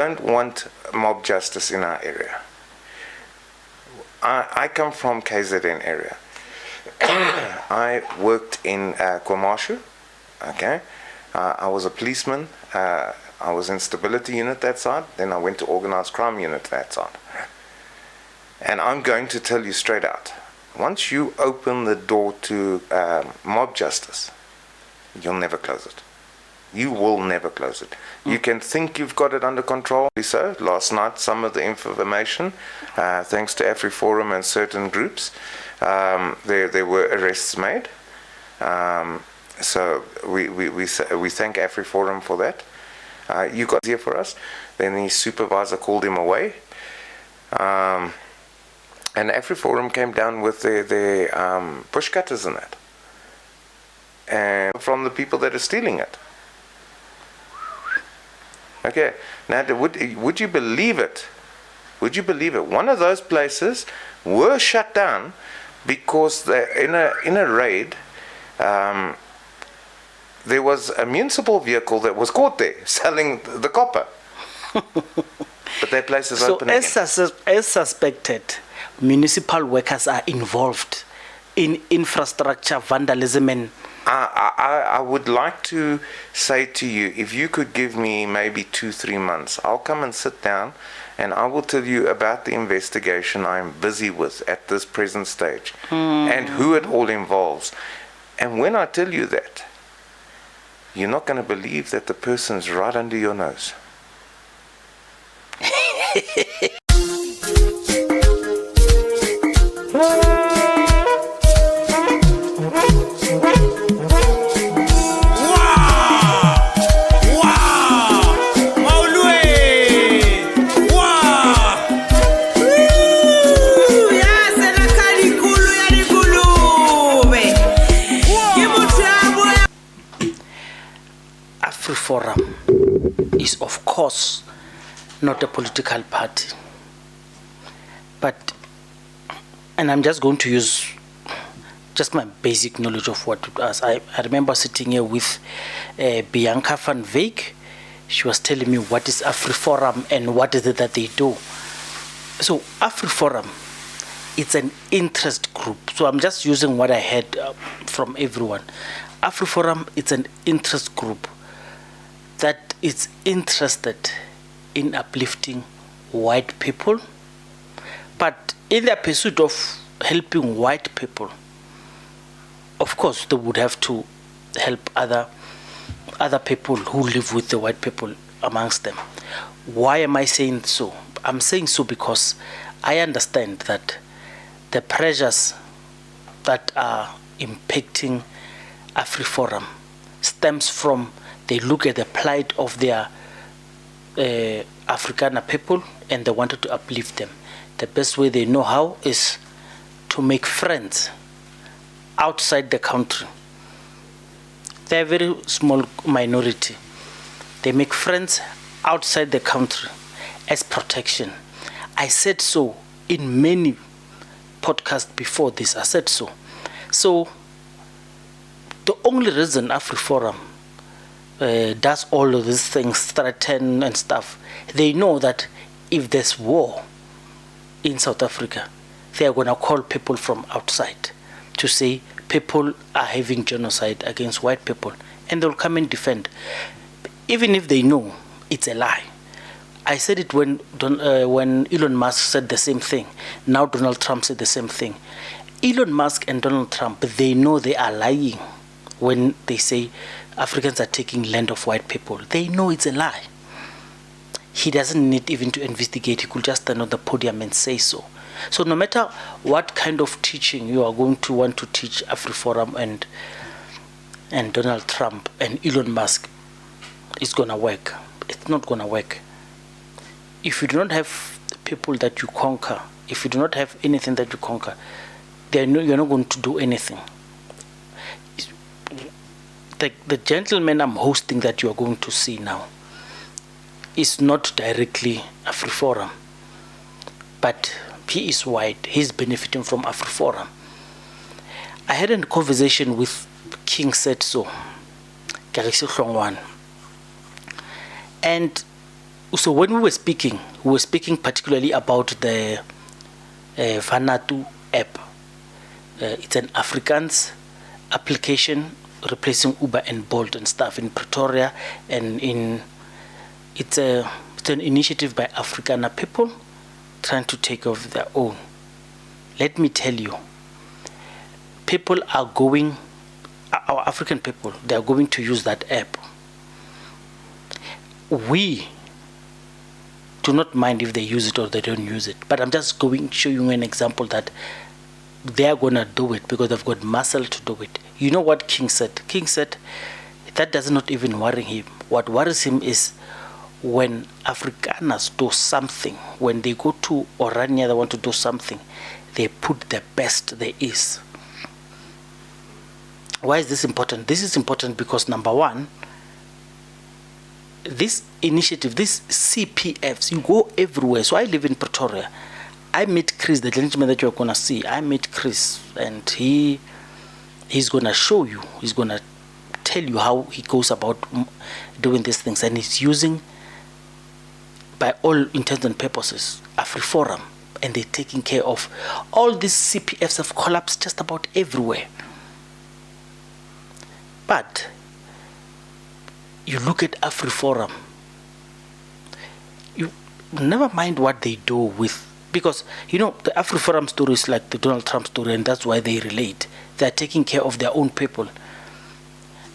don't want mob justice in our area. I come from KZN area. I worked in KwaMashu, okay? I was a policeman. I was in stability unit that side. Then I went to organized crime unit that side. And I'm going to tell you straight out, once you open the door to mob justice, you'll never close it. You will never close it. You can think you've got it under control. So last night, some of the information, thanks to AfriForum and certain groups, there were arrests made. So we thank AfriForum for that. You got here for us. Then the supervisor called him away. And AfriForum came down with their push cutters in it. And from the people that are stealing it. Okay, now would you believe it? Would you believe it? One of those places were shut down because in a raid, there was a municipal vehicle that was caught there selling the copper. But that place is open again. So as suspected, municipal workers are involved in infrastructure vandalism and I would like to say to you, if you could give me maybe 2-3 months, I'll come and sit down and I will tell you about the investigation I'm busy with at this present stage and who it all involves. And when I tell you that, you're not going to believe that the person's right under your nose. AfriForum is of course not a political party, and I'm just going to use just my basic knowledge of what it was. I remember sitting here with Bianca van Wyk. She was telling me what is AfriForum and what is it that they do. So AfriForum, it's an interest group. So I'm just using what I heard from everyone. AfriForum, it's an interest group that is interested in uplifting white people, but in their pursuit of helping white people, of course they would have to help other people who live with the white people amongst them. Why am I saying so? I'm saying so because I understand that the pressures that are impacting AfriForum stems from they look at the plight of their Afrikaner people and they wanted to uplift them. The best way they know how is to make friends outside the country. They're a very small minority. They make friends outside the country as protection. I said so in many podcasts before this. I said so. So the only reason AfriForum does all of these things, threaten and stuff, they know that if there's war in South Africa, they are going to call people from outside to say people are having genocide against white people, and they'll come and defend, even if they know it's a lie. I said it when Elon Musk said the same thing. Now Donald Trump said the same thing. Elon Musk and Donald Trump, they know they are lying when they say Africans are taking land of white people. They know it's a lie. He doesn't need even to investigate. He could just stand on the podium and say so. So no matter what kind of teaching you are going to want to teach AfriForum and Donald Trump and Elon Musk, it's going to work. It's not going to work. If you do not have people that you conquer, if you do not have anything that you conquer, you're not going to do anything. The gentleman I'm hosting that you are going to see now is not directly AfriForum, but he is white. He's benefiting from AfriForum. I had a conversation with King Setso, and So when we were speaking particularly about the Vanatu app. It's an Afrikaans application replacing Uber and Bolt and stuff in Pretoria, and it's an initiative by Afrikaner people trying to take over their own. Let me tell you, people are going, our African people, they are going to use that app. We do not mind if they use it or they don't use it, but I'm just going to show you an example that they are going to do it because they've got muscle to do it. You know what King said? King said that does not even worry him. What worries him is when Afrikaners do something, when they go to Orania, they want to do something, they put the best there is. Why is this important? This is important because, number one, this initiative, these CPFs, you go everywhere. So I live in Pretoria. I met Chris, the gentleman that you're going to see. I met Chris, and he's going to show you. He's going to tell you how he goes about doing these things. And he's using, by all intents and purposes, AfriForum. And they're taking care of. All these CPFs have collapsed just about everywhere. But you look at AfriForum, you never mind what they do with, because you know the AfriForum story is like the Donald Trump story, and that's why they relate. They are taking care of their own people.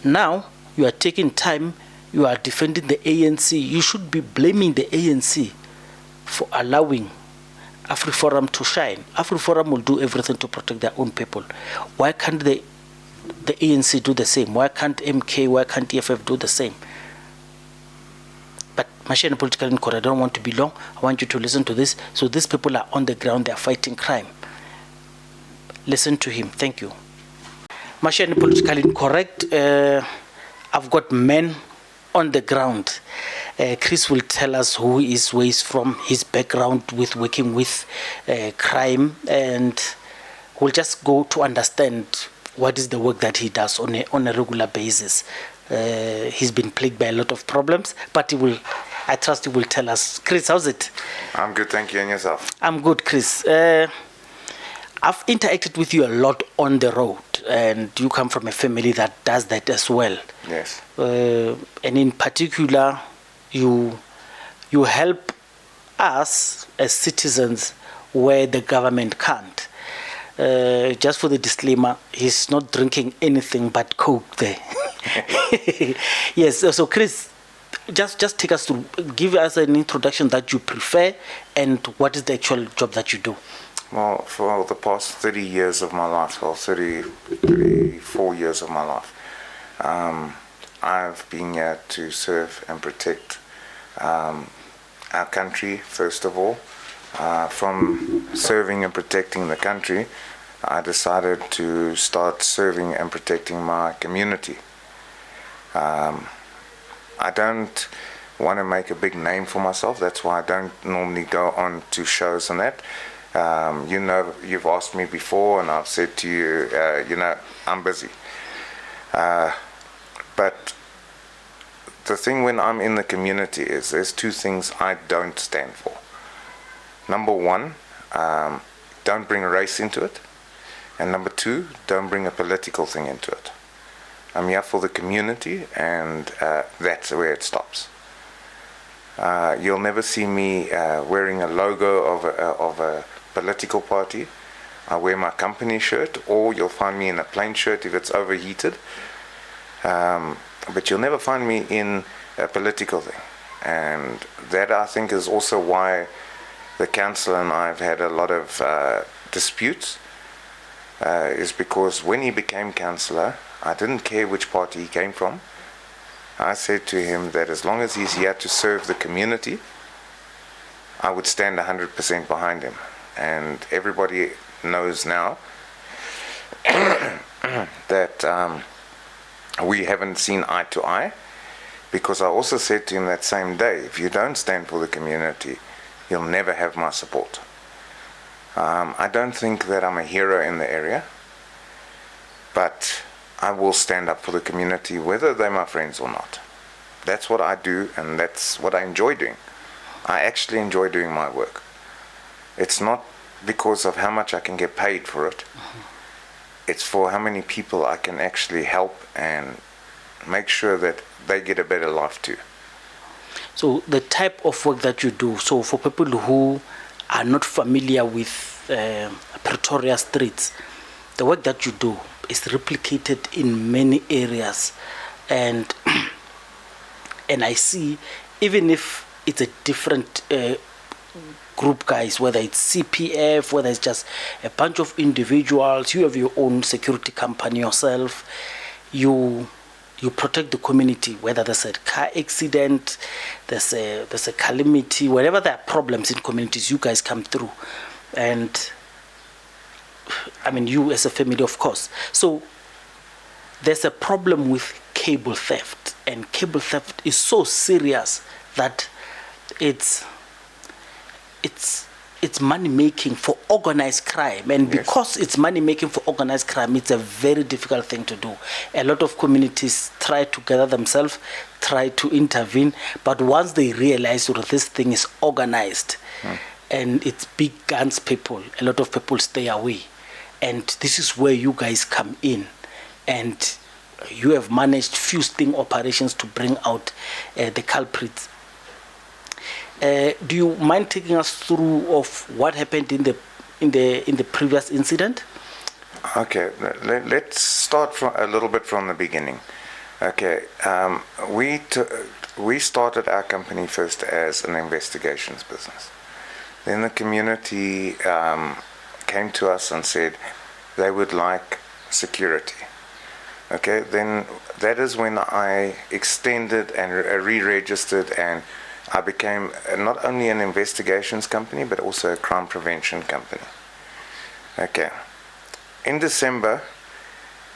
Now you are taking time, you are defending the ANC. You should be blaming the ANC for allowing AfriForum to shine. AfriForum will do everything to protect their own people. Why can't the ANC do the same? Why can't MK, why can't EFF do the same? But Machine Political Inquiry, I don't want to be long. I want you to listen to this. So these people are on the ground, they are fighting crime. Listen to him. Thank you. Machine Political Incorrect. I've got men on the ground. Chris will tell us who he is, where he's from, his background with working with crime, and we'll just go to understand what is the work that he does on a regular basis. He's been plagued by a lot of problems, but I trust he will tell us. Chris, how's it? I'm good, thank you. And yourself? I'm good, Chris. I've interacted with you a lot on the road, and you come from a family that does that as well. Yes. And in particular, you help us as citizens where the government can't. Just for the disclaimer, he's not drinking anything but Coke there. Yes, so Chris, just take us through, give us an introduction that you prefer and what is the actual job that you do. Well, for the past 30 years of my life, well, 34 years of my life, I've been here to serve and protect our country, first of all. From serving and protecting the country, I decided to start serving and protecting my community. I don't want to make a big name for myself. That's why I don't normally go on to shows and that. You know, you've asked me before, and I've said to you, you know, I'm busy. But the thing when I'm in the community is there's two things I don't stand for. Number one, don't bring race into it. And number two, don't bring a political thing into it. I'm here for the community, and that's where it stops. You'll never see me wearing a logo of a political party. I wear my company shirt, or you'll find me in a plain shirt if it's overheated. But you'll never find me in a political thing. And that, I think, is also why the councillor and I have had a lot of disputes, is because when he became councillor, I didn't care which party he came from. I said to him that as long as he's here to serve the community, I would stand 100% behind him. And everybody knows now that we haven't seen eye to eye, because I also said to him that same day, if you don't stand for the community, you'll never have my support. I don't think that I'm a hero in the area, but I will stand up for the community, whether they're my friends or not. That's what I do, and that's what I enjoy doing. I actually enjoy doing my work. It's not because of how much I can get paid for it. It's for how many people I can actually help and make sure that they get a better life too. So the type of work that you do, so for people who are not familiar with Pretoria streets, the work that you do is replicated in many areas, and and I see, even if it's a different group, guys, whether it's CPF, whether it's just a bunch of individuals, you have your own security company yourself, you protect the community, whether there's a car accident, there's a calamity, wherever there are problems in communities, you guys come through. And I mean, you as a family, of course. So there's a problem with cable theft, and cable theft is so serious that it's money making for organized crime, and because it's money making for organized crime, it's a very difficult thing to do. A lot of communities try to gather themselves, try to intervene, but once they realize that this thing is organized and it's big guns people, a lot of people stay away. And this is where you guys come in, and you have managed few sting operations to bring out the culprits. Do you mind taking us through of what happened in the previous incident? Okay, let's start from a little bit from the beginning. Okay, we started our company first as an investigations business. Then the community came to us and said they would like security. Okay, then that is when I extended and re-registered, and I became not only an investigations company but also a crime prevention company. Okay, in December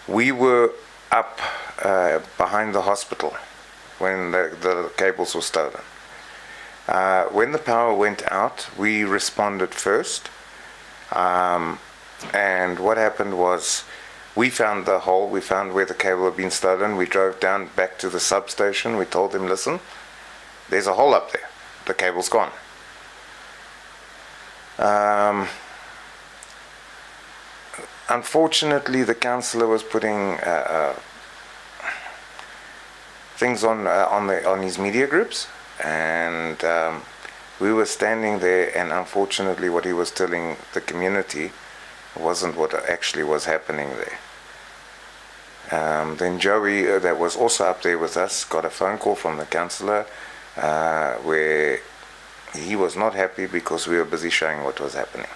we were up behind the hospital when the cables were stolen. When the power went out, we responded first, and what happened was we found the hole, we found where the cable had been stolen. We drove down back to the substation. We told them, listen, there's a hole up there, the cable's gone. Unfortunately, the councillor was putting things on his media groups, and we were standing there, and unfortunately what he was telling the community wasn't what actually was happening there. Then Joey, that was also up there with us, got a phone call from the councillor where he was not happy because we were busy showing what was happening.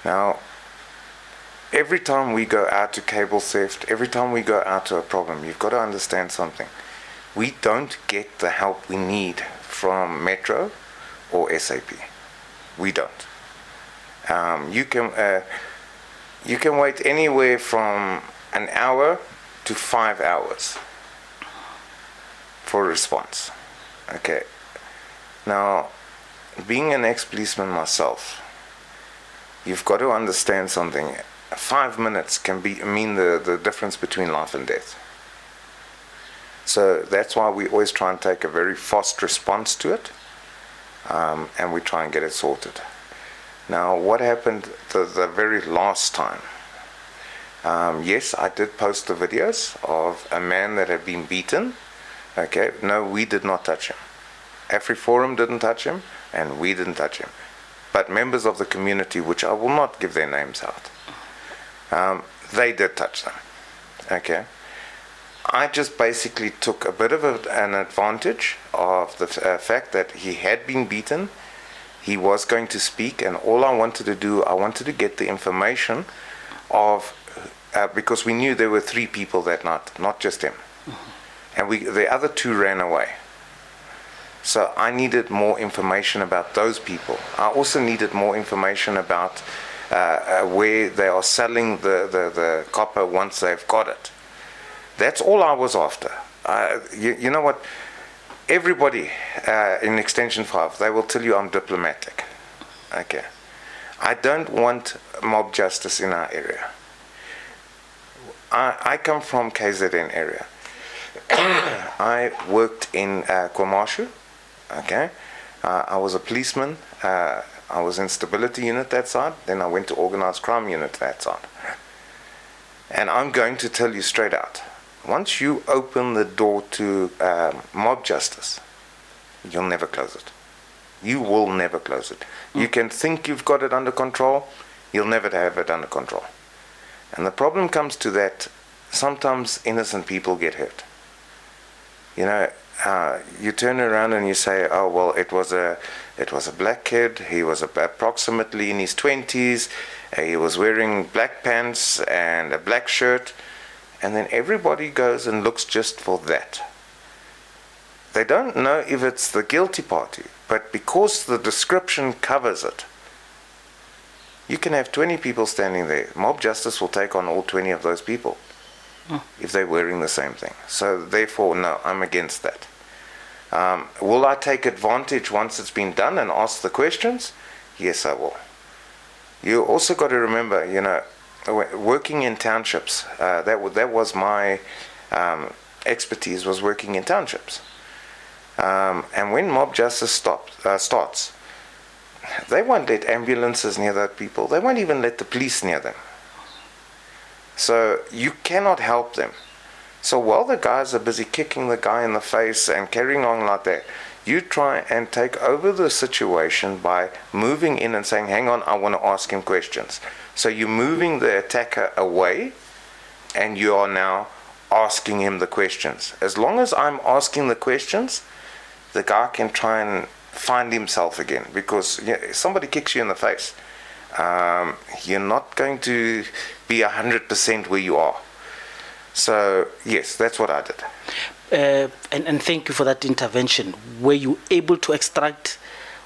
Now, every time we go out to cable theft, every time we go out to a problem, you've got to understand something. We don't get the help we need from Metro or SAP. We don't. You can wait anywhere from an hour to 5 hours for a response. Okay. Now, being an ex-policeman myself, you've got to understand something. 5 minutes can mean the difference between life and death. So that's why we always try and take a very fast response to it, and we try and get it sorted. Now, what happened the very last time? Yes, I did post the videos of a man that had been beaten. Okay, no, we did not touch him. AfriForum didn't touch him, and we didn't touch him. But members of the community, which I will not give their names out, they did touch them. Okay. I just basically took a bit of an advantage of the fact that he had been beaten. He was going to speak, and all I wanted to do, I wanted to get the information of, because we knew there were 3 people that night, not just him. And the other 2 ran away. So I needed more information about those people. I also needed more information about where they are selling the copper once they've got it. That's all I was after. You know what? Everybody in Extension 5, they will tell you I'm diplomatic. Okay. I don't want mob justice in our area. I come from KZN area. I worked in KwaMashu. Okay. I was a policeman. I was in stability unit that side. Then I went to organized crime unit that side. And I'm going to tell you straight out, once you open the door to mob justice, you'll never close it. You will never close it. You can think you've got it under control, you'll never have it under control. And the problem comes to that, sometimes innocent people get hurt. You know, you turn around and you say, oh, well, it was a black kid, he was approximately in his 20s, he was wearing black pants and a black shirt, and then everybody goes and looks just for that. They don't know if it's the guilty party, but because the description covers it, you can have 20 people standing there. Mob justice will take on all 20 of those people if they're wearing the same thing. So therefore, no, I'm against that. Will I take advantage once it's been done and ask the questions? Yes, I will. You also got to remember, you know, working in townships, that was my expertise, was working in townships. And when mob justice starts, they won't let ambulances near those people. They won't even let the police near them. So you cannot help them. So while the guys are busy kicking the guy in the face and carrying on like that, you try and take over the situation by moving in and saying, hang on, I want to ask him questions. So you're moving the attacker away and you are now asking him the questions. As long as I'm asking the questions, the guy can try and find himself again, because if somebody kicks you in the face, you're not going to be 100% where you are. So yes, that's what I did. And thank you for that intervention. Were you able to extract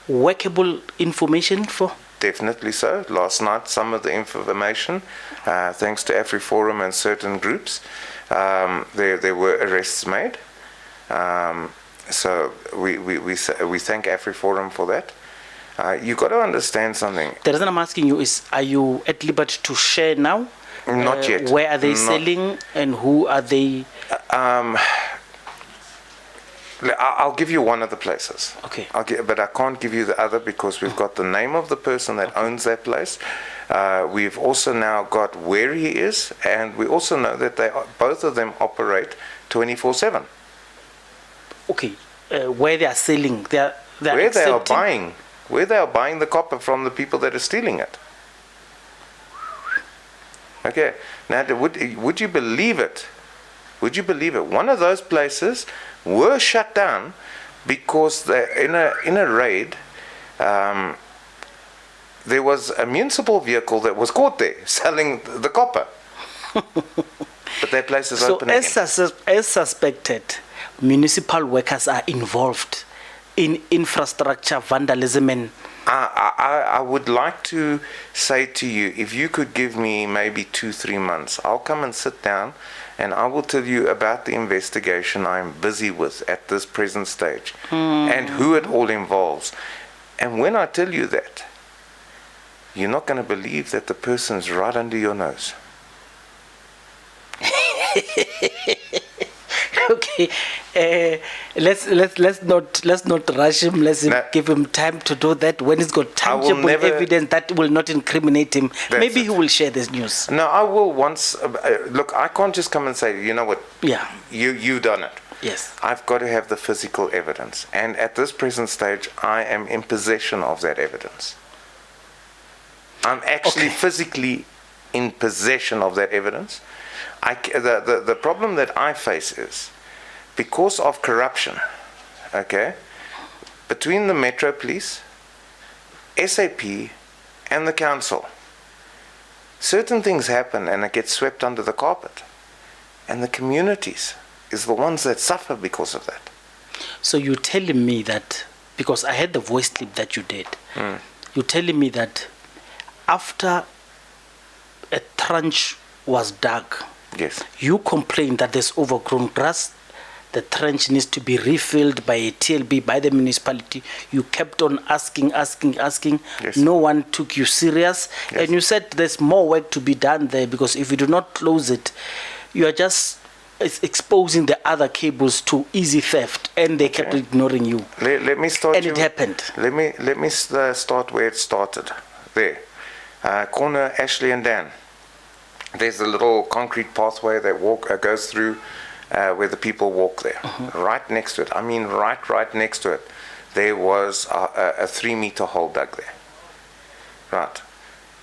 workable information for? Definitely so. Last night, some of the information, thanks to AfriForum and certain groups, there were arrests made. So we thank AfriForum for that. You got to understand something. The reason I'm asking you is, are you at liberty to share now? Not yet. Where are they selling and who are they? I'll give you one of the places. Okay. But I can't give you the other because we've got the name of the person that owns that place. We've also now got where he is, and we also know that both of them operate 24/7. Okay. Where they are selling, where they are buying the copper from the people that are stealing it. Okay. Now, would you believe it? Would you believe it? One of those places were shut down because in a raid, there was a municipal vehicle that was caught there selling the copper. But that place is open again. As suspected, municipal workers are involved in infrastructure vandalism and... I would like to say to you, if you could give me maybe 2-3 months, I'll come and sit down and I will tell you about the investigation I'm busy with at this present stage and who it all involves. And when I tell you that, you're not going to believe that the person's right under your nose. Okay, let's not rush him. Give him time to do that. When he's got tangible evidence that will not incriminate him, maybe he will share this news. No, I will once. Look, I can't just come and say, you know what? Yeah. You done it. Yes. I've got to have the physical evidence, and at this present stage, I am in possession of that evidence. I'm actually physically in possession of that evidence. The problem that I face is because of corruption, okay, between the Metro Police, SAP, and the council. Certain things happen and it gets swept under the carpet. And the communities is the ones that suffer because of that. So you're telling me that, because I heard the voice clip that you did, you're telling me that after a trench was dug, yes, you complained that there's overgrown grass, the trench needs to be refilled by a TLB, by the municipality. You kept on asking. Yes. No one took you serious. Yes. And you said there's more work to be done there, because if you do not close it, you are just is exposing the other cables to easy theft, and they kept ignoring you. Let me start. And it happened. Let me start where it started. There, corner Ashley and Dan. There's a little concrete pathway that goes through where the people walk there. Right next to it. I mean, right next to it. There was a 3-meter hole dug there. Right.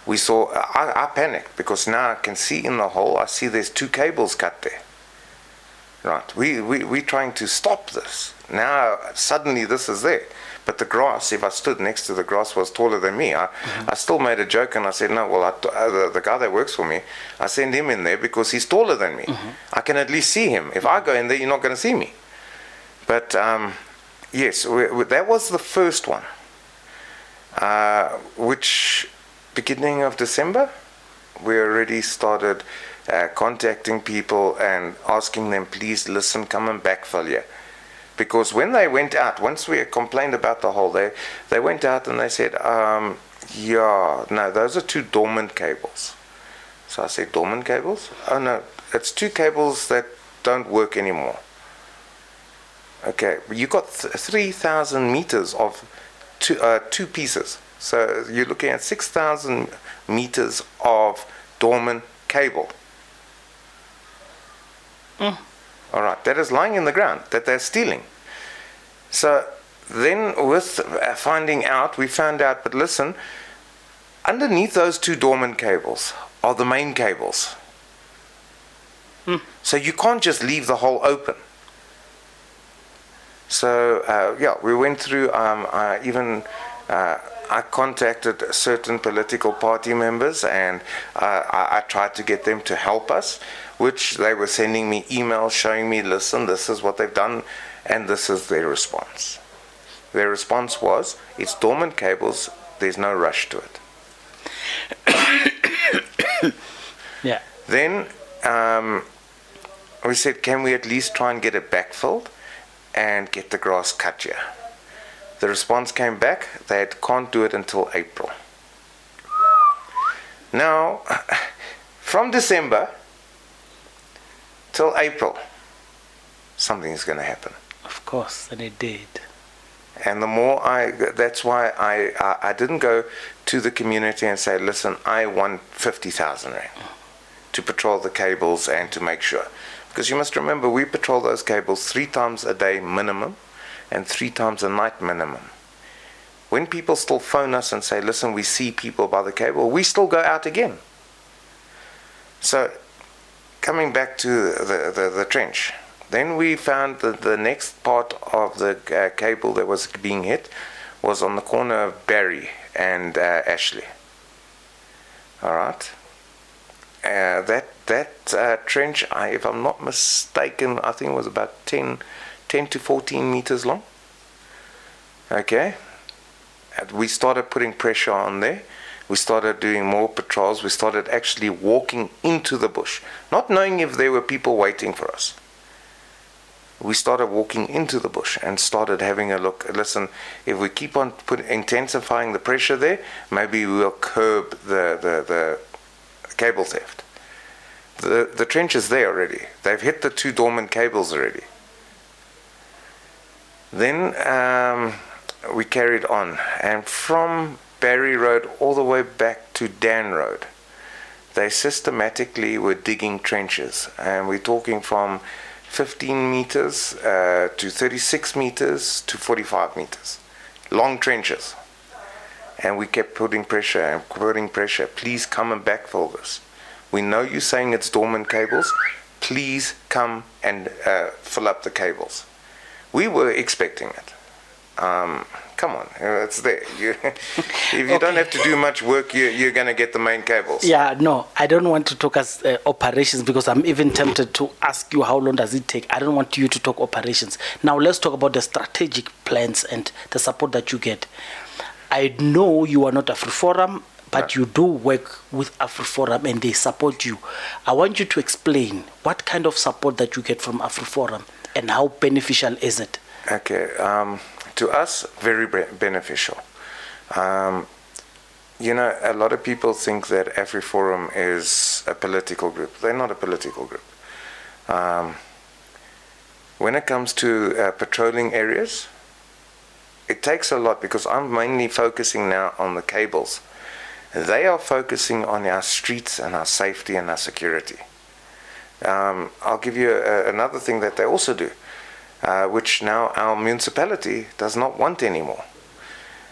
We saw. I panicked because now I can see in the hole. I see there's 2 cables cut there. Right. We're trying to stop this. Now suddenly this is there. But the grass, if I stood next to the grass, was taller than me. I still made a joke and I said, no, well, the guy that works for me, I send him in there because he's taller than me. I can at least see him. If I go in there, you're not going to see me. But yes, that was the first one, which beginning of December, we already started contacting people and asking them, please listen, come and backfill here. Because when they went out, once we complained about the hole, they went out and they said, yeah, no, those are 2 dormant cables. So I said, dormant cables? Oh no, it's 2 cables that don't work anymore. Okay, you got 3,000 meters of 2 pieces. So you're looking at 6,000 meters of dormant cable. All right, that is lying in the ground, that they're stealing. So then with finding out, we found out, but listen, underneath those 2 dormant cables are the main cables. So you can't just leave the hole open. So yeah, we went through, I contacted certain political party members and I tried to get them to help us, which they were sending me emails showing me, listen, this is what they've done, and this is their response. Their response was, it's dormant cables, there's no rush to it. Yeah. Then we said, can we at least try and get it backfilled and get the grass cut here? The response came back, they can't do it until April. Now, from December till April, something is going to happen. Of course, and it did. And the more that's why I didn't go to the community and say, listen, I want 50,000 rand to patrol the cables and to make sure. Because you must remember, we patrol those cables 3 times a day minimum and 3 times a night minimum. When people still phone us and say, listen, we see people by the cable, we still go out again. So coming back to the trench, then we found that the next part of the cable that was being hit was on the corner of Barry and Ashley. All right. That trench, if I'm not mistaken, I think it was about 10 to 14 meters long. Okay. And we started putting pressure on there. We started doing more patrols. We started actually walking into the bush, not knowing if there were people waiting for us. We started walking into the bush and started having a look. Listen, if we keep on intensifying the pressure there, maybe we'll curb the cable theft. The trench is there already. They've hit the 2 dormant cables already. Then we carried on, and from Barry Road all the way back to Dan Road, they systematically were digging trenches, and we're talking from 15 meters to 36 meters to 45 meters, long trenches. And we kept putting pressure and putting pressure. Please come and backfill this. We know you're saying it's dormant cables. Please come and fill up the cables. We were expecting it. Come on, it's there. If you don't have to do much work, you're going to get the main cables. Yeah, no, I don't want to talk as operations, because I'm even tempted to ask you how long does it take. I don't want you to talk operations. Now let's talk about the strategic plans and the support that you get. I know you are not AfriForum, but you do work with AfriForum and they support you. I want you to explain what kind of support that you get from AfriForum and how beneficial is it? Okay, to us, very beneficial. You know, a lot of people think that AfriForum is a political group. They're not a political group. When it comes to patrolling areas, it takes a lot because I'm mainly focusing now on the cables. They are focusing on our streets and our safety and our security. I'll give you another thing that they also do, which now our municipality does not want anymore.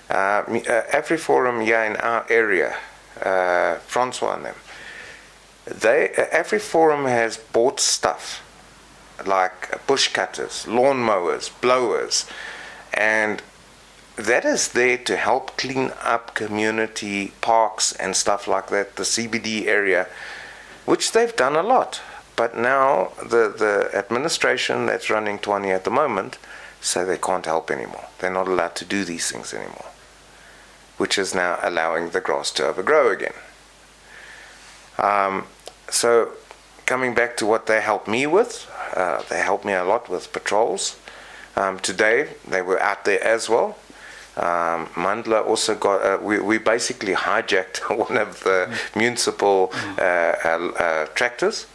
AfriForum here in our area, Francois and them, AfriForum has bought stuff like bush cutters, lawn mowers, blowers, and that is there to help clean up community parks and stuff like that, the CBD area, which they've done a lot. But now the administration that's running Tshwane at the moment say they can't help anymore. They're not allowed to do these things anymore, which is now allowing the grass to overgrow again. So coming back to what they helped me with, they helped me a lot with patrols. Today they were out there as well. Mandla also got, we basically hijacked one of the municipal tractors,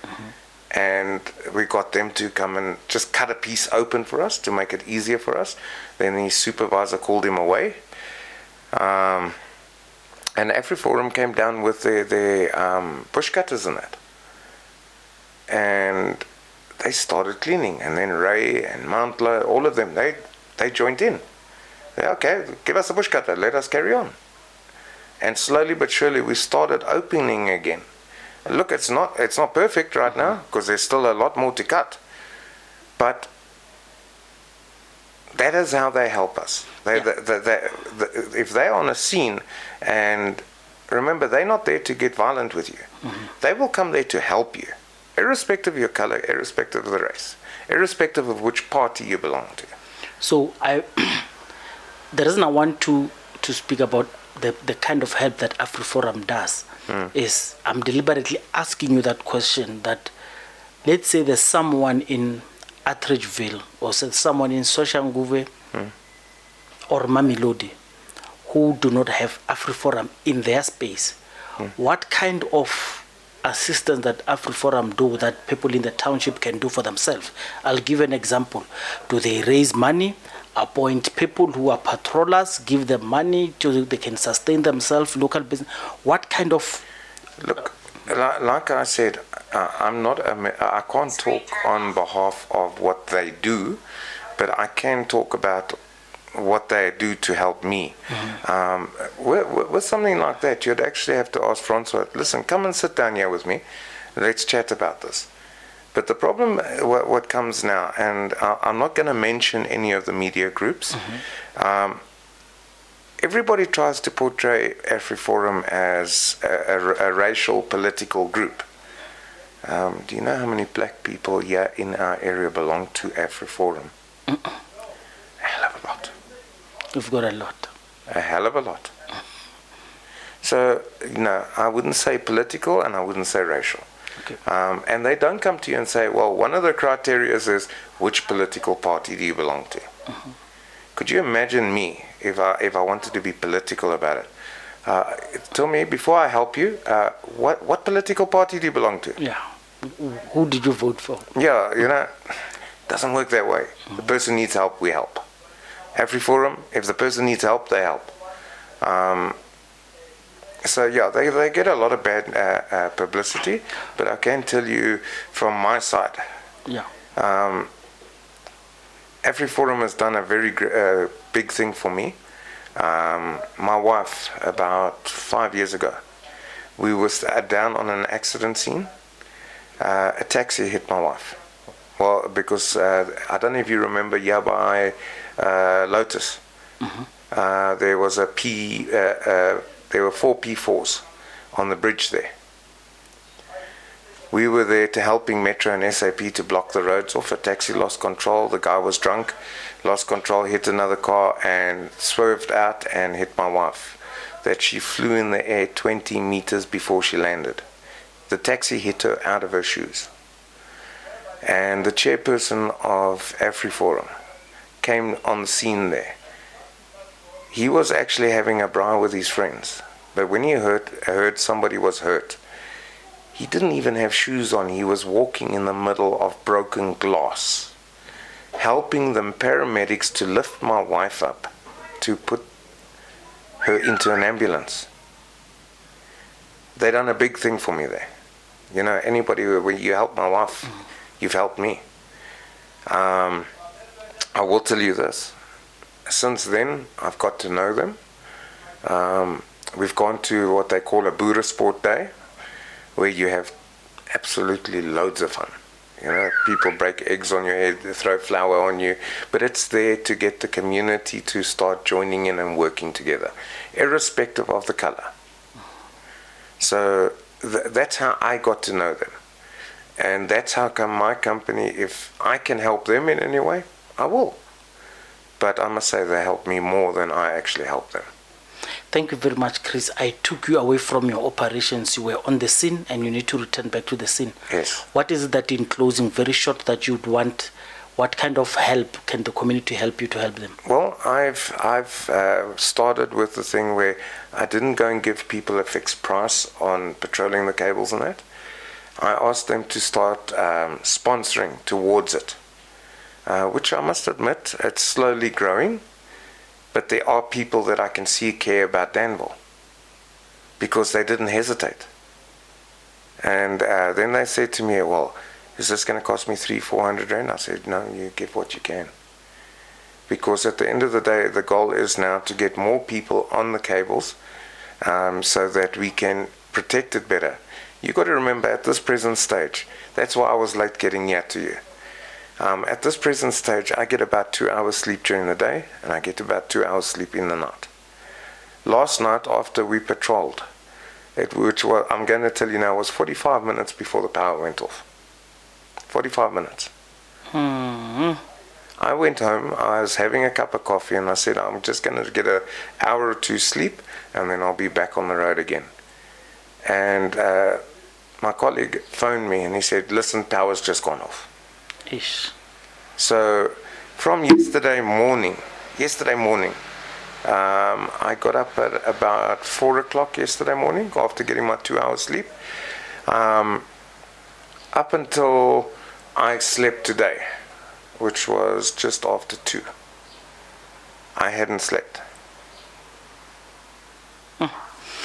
and we got them to come and just cut a piece open for us to make it easier for us. Then the supervisor called him away. And AfriForum came down with their bush cutters and that. And they started cleaning. And then Ray and Mantla, all of them, they joined in. They, okay, give us a bush cutter, let us carry on. And slowly but surely we started opening again. And look, it's not perfect right now because there's still a lot more to cut. But that is how they help us. If they're on a scene, and remember, they're not there to get violent with you. They will come there to help you, irrespective of your color, irrespective of the race, irrespective of which party you belong to. So the reason I want to speak about the kind of help that AfriForum does is I'm deliberately asking you that question, that let's say there's someone in Atteridgeville or someone in Soshanguve or Mamelodi who do not have AfriForum in their space. What kind of assistance that AfriForum do that people in the township can do for themselves? I'll give an example. Do they raise money, appoint people who are patrollers, give them money so they can sustain themselves, local business? What kind of... Look, like I said, I can't talk on behalf of what they do, but I can talk about what they do to help me. With something like that, you'd actually have to ask Francois, listen, come and sit down here with me, let's chat about this. But the problem, what comes now, and I'm not going to mention any of the media groups, everybody tries to portray AfriForum as a racial political group. Do you know how many black people here in our area belong to AfriForum? A hell of a lot. You've got a lot. A hell of a lot. So, I wouldn't say political and I wouldn't say racial. Okay. And they don't come to you and say, well, one of the criteria is which political party do you belong to? Could you imagine me if I wanted to be political about it? Tell me, before I help you, what political party do you belong to? Yeah. Who did you vote for? Yeah, it doesn't work that way. The person needs help, we help. AfriForum, if the person needs help, they help. So yeah, they get a lot of bad publicity, but I can tell you from my side, AfriForum has done a very big thing for me. My wife, about 5 years ago, we were down on an accident scene. A taxi hit my wife. Well, because I don't know if you remember, here by Lotus, there was there were 4 P4s on the bridge there. We were there to helping Metro and SAP to block the roads off. A taxi lost control. The guy was drunk, lost control, hit another car and swerved out and hit my wife. That she flew in the air 20 meters before she landed. The taxi hit her out of her shoes. And the chairperson of AfriForum came on the scene there. He was actually having a braai with his friends. But when he heard somebody was hurt, he didn't even have shoes on. He was walking in the middle of broken glass. helping them paramedics to lift my wife up, to put her into an ambulance. They done a big thing for me there. You know, anybody, when you help my wife, you've helped me. I will tell you this. Since then, I've got to know them. We've gone to what they call a Boere Sport Day, where you have absolutely loads of fun. You know, people break eggs on your head, they throw flour on you, but it's there to get the community to start joining in and working together, irrespective of the color. So that's how I got to know them. And that's how come my company, if I can help them in any way, I will. But I must say they help me more than I actually help them. Thank you very much, Chris. I took you away from your operations. You were on the scene and you need to return back to the scene. Yes. What is it that, in closing, very short, that you'd want? What kind of help can the community help you to help them? Well, I've started with the thing where I didn't go and give people a fixed price on patrolling the cables and that. I asked them to start sponsoring towards it, which I must admit, it's slowly growing. But there are people that I can see care about Danville because they didn't hesitate. And then they said to me, well, is this going to cost me 300-400 rand? I said, no, you give what you can. Because at the end of the day, the goal is now to get more people on the cables so that we can protect it better. You've got to remember, at this present stage, that's why I was late getting here to you. At this present stage, I get about 2 hours sleep during the day, and I get about 2 hours sleep in the night. Last night, after we patrolled, which was, I'm going to tell you now, was 45 minutes before the power went off. 45 minutes. I went home, I was having a cup of coffee, and I said, I'm just going to get an hour or two sleep, and then I'll be back on the road again. And my colleague phoned me, and he said, listen, power's just gone off. Ish. So from yesterday morning, I got up at about 4 o'clock yesterday morning after getting my 2 hours sleep. Up until I slept today, which was just after 2. I hadn't slept.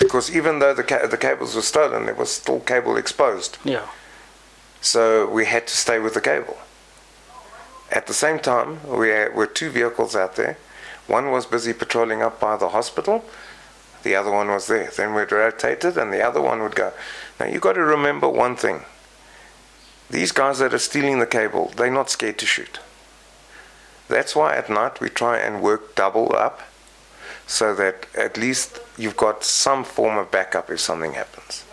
Because even though the cables were stolen, there was still cable exposed. Yeah. So we had to stay with the cable. At the same time, we were 2 vehicles out there. One was busy patrolling up by the hospital. The other one was there. Then we'd rotate it and the other one would go. Now you've got to remember one thing. These guys that are stealing the cable, they're not scared to shoot. That's why at night we try and work double up so that at least you've got some form of backup if something happens.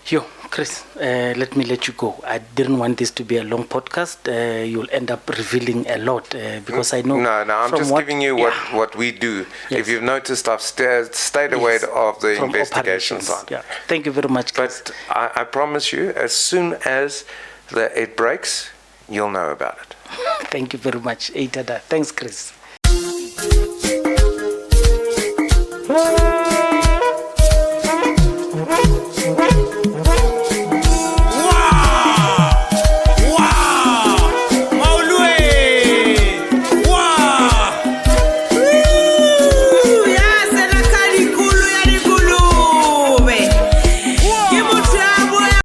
Yo, Chris, let me let you go. I didn't want this to be a long podcast. You'll end up revealing a lot because I know. No, I'm just giving you what we do. Yes. If you've noticed, I've stayed away of the investigation side. Yeah. Thank you very much, Chris. But I promise you, as soon as it breaks, you'll know about it. Thank you very much, Eitada. Thanks, Chris.